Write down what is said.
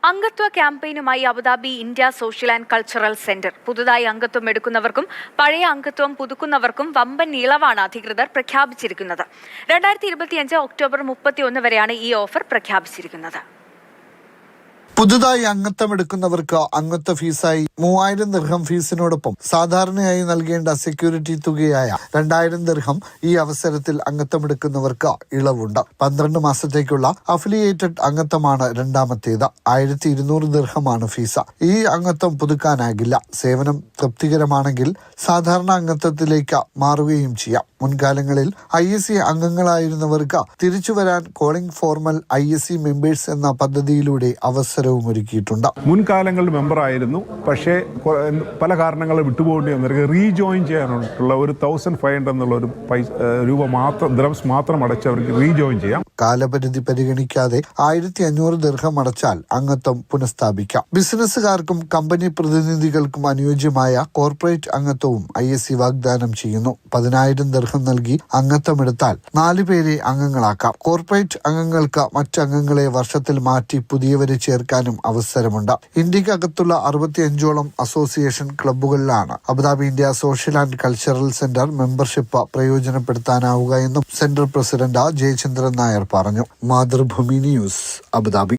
അംഗത്വ ക്യാമ്പയിനുമായി Abu Dhabi India social and cultural centre. പുതുതായി അംഗത്വം എടുക്കുന്നവർക്കും പഴയ അംഗത്വം പുതുക്കുന്നവർക്കും വമ്പൻ ഇളവാണ് അധികൃതർ പ്രഖ്യാപിച്ചിരിക്കുന്നത്. 2025 ഒക്ടോബർ 31 വരെയാണ് ഈ ഓഫർ പ്രഖ്യാപിച്ചിരിക്കുന്നത്. പുതുതായി അംഗത്വം എടുക്കുന്നവർക്ക് അംഗത്വ ഫീസായി 3000 ദിർഹം ഫീസിനോടൊപ്പം സാധാരണയായി നൽകേണ്ട സെക്യൂരിറ്റി തുകയായ 2000 ദിർഹം ഈ അവസരത്തിൽ അംഗത്വം എടുക്കുന്നവർക്ക് ഇളവുണ്ട്. 12 മാസത്തേക്കുള്ള അഫിലിയേറ്റഡ് അംഗത്വമാണ് രണ്ടാമത്തേത്. 1200 ദിർഹമാണ് ഫീസ്. ഈ അംഗത്വം പുതുക്കാനാകില്ല. സേവനം തൃപ്തികരമാണെങ്കിൽ സാധാരണ അംഗത്വത്തിലേക്ക് മാറുകയും ചെയ്യാം. മുൻകാലങ്ങളിൽ ISC അംഗങ്ങളായിരുന്നവർക്ക് തിരിച്ചുവരാൻ കോളിംഗ് ഫോർമൽ ISC മെമ്പേഴ്സ് എന്ന പദ്ധതിയിലൂടെ അവസരവും ഒരുക്കിയിട്ടുണ്ട്. മുൻകാലങ്ങളിൽ മെമ്പറായിരുന്നു, പക്ഷേ പല കാരണങ്ങൾ വിട്ടുപോകേണ്ടി വന്നവർക്ക് റീജോയിൻ ചെയ്യാനുള്ള ഒരു 1500 എന്നുള്ള ഒരു രൂപ മാത്രം ദിർഹംസ് മാത്രം അടച്ച് അവർക്ക് റീജോയിൻ ചെയ്യാം. കാലപരിധി പരിഗണിക്കാതെ 1500 ദിർഹം അടച്ചാൽ അംഗത്വം പുനഃസ്ഥാപിക്കാം. ബിസിനസ്സുകാർക്കും കമ്പനി പ്രതിനിധികൾക്കും അനുയോജ്യമായ കോർപ്പറേറ്റ് അംഗത്വവും ISC വാഗ്ദാനം ചെയ്യുന്നു. 10,000 ദിർഹം നൽകി അംഗത്വം എടുത്താൽ 4 പേരെ അംഗങ്ങളാക്കാം. കോർപ്പറേറ്റ് അംഗങ്ങൾക്ക് മറ്റംഗങ്ങളെ വർഷത്തിൽ മാറ്റി പുതിയവരെ ചേർക്കാനും അവസരമുണ്ട്. ഇന്ത്യക്കകത്തുള്ള 65ഓളം അസോസിയേഷൻ ക്ലബ്ബുകളിലാണ് Abu Dhabi India social and cultural centre membership പ്രയോജനപ്പെടുത്താനാവുക എന്നും സെന്റർ പ്രസിഡന്റ് ജയചന്ദ്രൻ നായർ പറഞ്ഞു. Mathrubhumi news, Abu Dhabi.